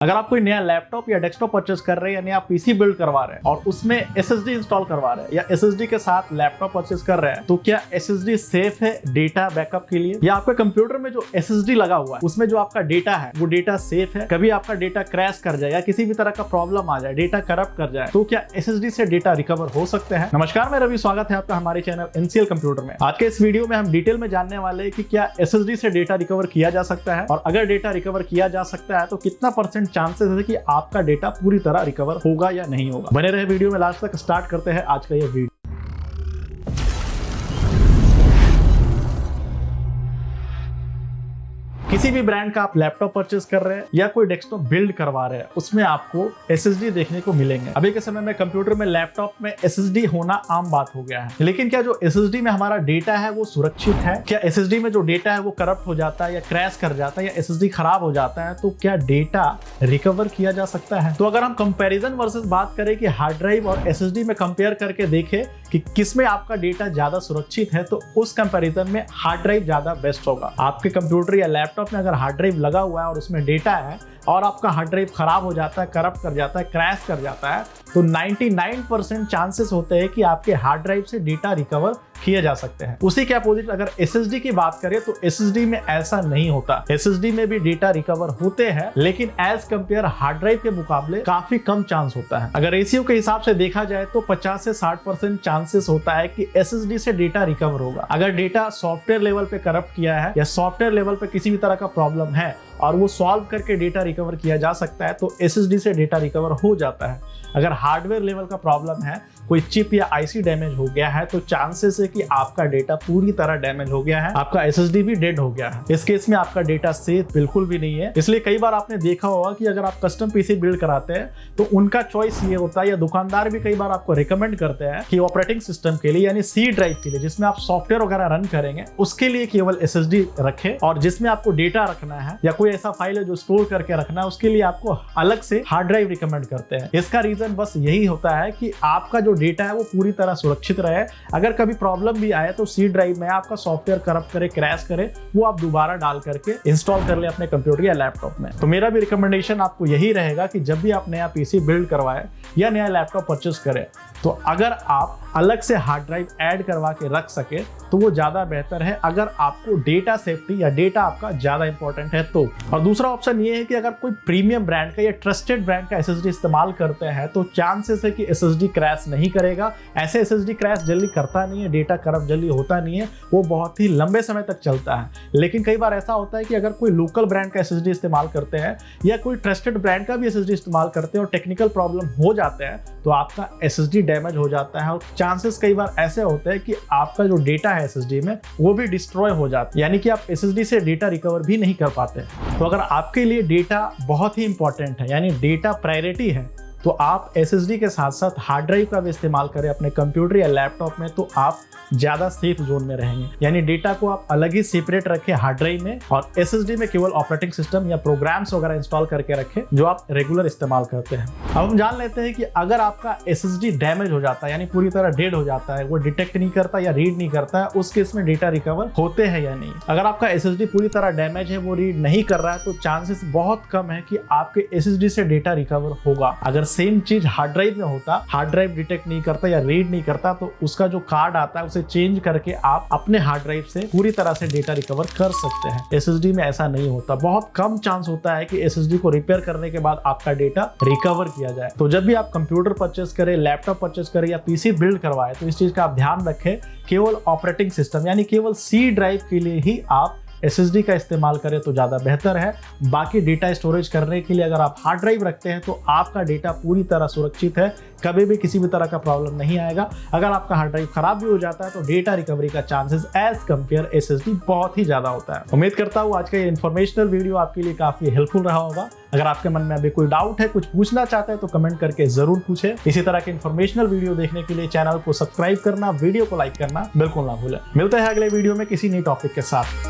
अगर आप कोई नया लैपटॉप या डेस्कटॉप परचेस कर रहे हैं या नया पीसी बिल्ड करवा रहे हैं और उसमें एसएसडी इंस्टॉल करवा रहे हैं या एसएसडी के साथ लैपटॉप परचेस कर रहे हैं, तो क्या एसएसडी सेफ है डेटा बैकअप के लिए? या आपके कंप्यूटर में जो एसएसडी लगा हुआ है उसमें जो आपका डेटा है वो डेटा सेफ है? कभी आपका डेटा क्रैश कर जाए या किसी भी तरह का प्रॉब्लम आ जाए, डेटा करप्ट कर जाए, तो क्या एसएसडी से डेटा रिकवर हो सकते हैं? नमस्कार, मैं रवि, स्वागत है आपका हमारे चैनल एनसीएल कंप्यूटर में। आज के इस वीडियो में हम डिटेल में जानने वाले हैं कि क्या एसएसडी से डेटा रिकवर किया जा सकता है, और अगर डेटा रिकवर किया जा सकता है तो कितना % चांसेस है कि आपका डेटा पूरी तरह रिकवर होगा या नहीं होगा। बने रहे वीडियो में लास्ट तक। स्टार्ट करते हैं आज का ये वीडियो। किसी भी ब्रांड का आप लैपटॉप परचेस कर रहे हैं या कोई डेस्कटॉप बिल्ड करवा रहे हैं, उसमें आपको एसएसडी देखने को मिलेंगे। अभी के समय में कंप्यूटर में, लैपटॉप में एसएसडी होना आम बात हो गया है। लेकिन क्या जो एसएसडी में हमारा डेटा है वो सुरक्षित है? क्या एसएसडी में जो डेटा है वो करप्ट हो जाता है या क्रैश कर जाता है या एसएसडी खराब हो जाता है तो क्या डेटा रिकवर किया जा सकता है? तो अगर हम कंपेरिजन वर्सेस बात करें कि हार्ड ड्राइव और एसएसडी में कंपेयर करके देखें कि किसमें आपका डेटा ज्यादा सुरक्षित है, तो उस कंपैरिजन में हार्ड ड्राइव ज्यादा बेस्ट होगा। आपके कंप्यूटर या लैपटॉप में अगर हार्ड ड्राइव लगा हुआ है और उसमें डेटा है और आपका हार्ड ड्राइव खराब हो जाता है, करप्ट कर जाता है, क्रैश कर जाता है, तो 99% चांसेस होते हैं कि आपके हार्ड ड्राइव से डेटा रिकवर किए जा सकते हैं। उसी के अपोजिट अगर एसएसडी की बात करें तो एसएसडी में ऐसा नहीं होता। एसएसडी में भी डेटा रिकवर होते हैं, लेकिन एज कंपेयर हार्ड ड्राइव के मुकाबले काफी कम चांस होता है। अगर रेशियो के हिसाब से देखा जाए तो 50 से 60% चांसेस होता है कि एसएसडी से डेटा रिकवर होगा। अगर डेटा सॉफ्टवेयर लेवल पे करप्ट किया है या सॉफ्टवेयर लेवल पे किसी भी तरह का प्रॉब्लम है और वो सॉल्व करके डेटा रिकवर किया जा सकता है, तो एसएसडी से डेटा रिकवर हो जाता है। अगर हार्डवेयर लेवल का प्रॉब्लम है, कोई चिप या आईसी डैमेज हो गया है, तो चांसेस है कि आपका डेटा पूरी तरह डैमेज हो गया है, आपका एसएसडी भी डेड हो गया है। इस केस में आपका डेटा सेफ बिल्कुल भी नहीं है। इसलिए कई बार आपने देखा होगा कि अगर आप कस्टम पीसी बिल्ड कराते हैं तो उनका चॉइस ये होता है, या दुकानदार भी कई बार आपको रिकमेंड करते हैं कि ऑपरेटिंग सिस्टम के लिए यानी सी ड्राइव के लिए, जिसमें आप सॉफ्टवेयर वगैरह रन करेंगे, उसके लिए केवल एसएसडी रखें, और जिसमें आपको डेटा रखना है या कोई ऐसा फाइल है जो स्टोर करके रखना है, उसके लिए आपको अलग से हार्ड ड्राइव रिकमेंड करते हैं। इसका रीजन बस यही होता है कि आपका जो डेटा है वो पूरी तरह सुरक्षित रहे। अगर कभी प्रॉब्लम भी आए तो सी ड्राइव में आपका सॉफ्टवेयर करप्ट करे, क्रैश करे, वो आप दोबारा डाल करके इंस्टॉल कर ले अपने कंप्यूटर या लैपटॉप में। तो मेरा भी रिकमेंडेशन आपको यही रहेगा कि जब भी आप नया पीसी बिल्ड करवाए या नया लैपटॉप परचेस करें, तो अगर आप अलग से हार्ड ड्राइव ऐड करवा के रख सके तो वो ज्यादा बेहतर है, अगर आपको डेटा सेफ्टी या डेटा आपका ज्यादा इंपॉर्टेंट है तो। और दूसरा ऑप्शन ये है कि अगर कोई प्रीमियम ब्रांड का या ट्रस्टेड ब्रांड का एसएसडी इस्तेमाल करते हैं तो चांसेस है कि एसएसडी क्रैश नहीं करेगा। ऐसे एसएसडी क्रैश जल्दी करता नहीं है, डेटा करप्ट जल्दी होता नहीं है, वो बहुत ही लंबे समय तक चलता है। लेकिन कई बार ऐसा होता है कि अगर कोई लोकल ब्रांड का एसएसडी इस्तेमाल करते हैं या कोई ट्रस्टेड ब्रांड का भी एसएसडी इस्तेमाल करते हैं और टेक्निकल प्रॉब्लम हो जाते हैं तो आपका एसएसडी डैमेज हो जाता है, और चांसेस कई बार ऐसे होते हैं कि आपका जो डेटा है एसएसडी में वो भी डिस्ट्रॉय हो जाता है, यानी कि आप एसएसडी से डेटा रिकवर भी नहीं कर पाते। तो अगर आपके लिए डेटा बहुत ही इंपॉर्टेंट है, यानी डेटा प्रायोरिटी है, तो आप एसएसडी के साथ साथ हार्ड ड्राइव का भी इस्तेमाल करें अपने कंप्यूटर या लैपटॉप में, तो आप ज्यादा सेफ जोन में रहेंगे। यानी डेटा को आप अलग ही सेपरेट रखें हार्ड ड्राइव में, और एसएसडी में केवल ऑपरेटिंग सिस्टम या प्रोग्राम्स वगैरह इंस्टॉल करके रखें जो आप रेगुलर इस्तेमाल करते हैं। अब हम जान लेते हैं कि अगर आपका एसएसडी डैमेज हो जाता है, यानी पूरी तरह डेड हो जाता है, वो डिटेक्ट नहीं करता या रीड नहीं करता है, उस केस में डेटा रिकवर होते हैं या नहीं। अगर आपका एसएसडी पूरी तरह डैमेज है, वो रीड नहीं कर रहा है, तो चांसेस बहुत कम है कि आपके एसएसडी से डेटा रिकवर होगा। अगर सेम चीज हार्ड ड्राइव में होता, हार्ड ड्राइव डिटेक्ट नहीं करता या रीड नहीं करता, तो उसका जो कार्ड आता है उसे चेंज करके आप अपने हार्ड ड्राइव से पूरी तरह से डेटा रिकवर कर सकते हैं। एसएसडी में ऐसा नहीं होता। बहुत कम चांस होता है कि एसएसडी को रिपेयर करने के बाद आपका डेटा रिकवर किया जाए। तो जब भी आप कंप्यूटर परचेस करें, लैपटॉप परचेस करें या पीसी बिल्ड करवाए, तो इस चीज का आप ध्यान रखें, केवल ऑपरेटिंग सिस्टम यानी केवल सी ड्राइव के लिए ही आप एसएसडी का इस्तेमाल करें तो ज़्यादा बेहतर है। बाकी डेटा स्टोरेज करने के लिए अगर आप हार्ड ड्राइव रखते हैं तो आपका डेटा पूरी तरह सुरक्षित है, कभी भी किसी भी तरह का प्रॉब्लम नहीं आएगा। अगर आपका हार्ड ड्राइव खराब भी हो जाता है तो डेटा रिकवरी का चांसेस एज कंपेयर एसएसडी बहुत ही ज़्यादा होता है। उम्मीद करता हूँ आज का ये इन्फॉर्मेशनल वीडियो आपके लिए काफ़ी हेल्पफुल रहा होगा। अगर आपके मन में अभी कोई डाउट है, कुछ पूछना चाहते हैं, तो कमेंट करके जरूर पूछें। इसी तरह के इन्फॉर्मेशनल वीडियो देखने के लिए चैनल को सब्सक्राइब करना, वीडियो को लाइक करना बिल्कुल ना भूलें। मिलते हैं अगले वीडियो में किसी नई टॉपिक के साथ।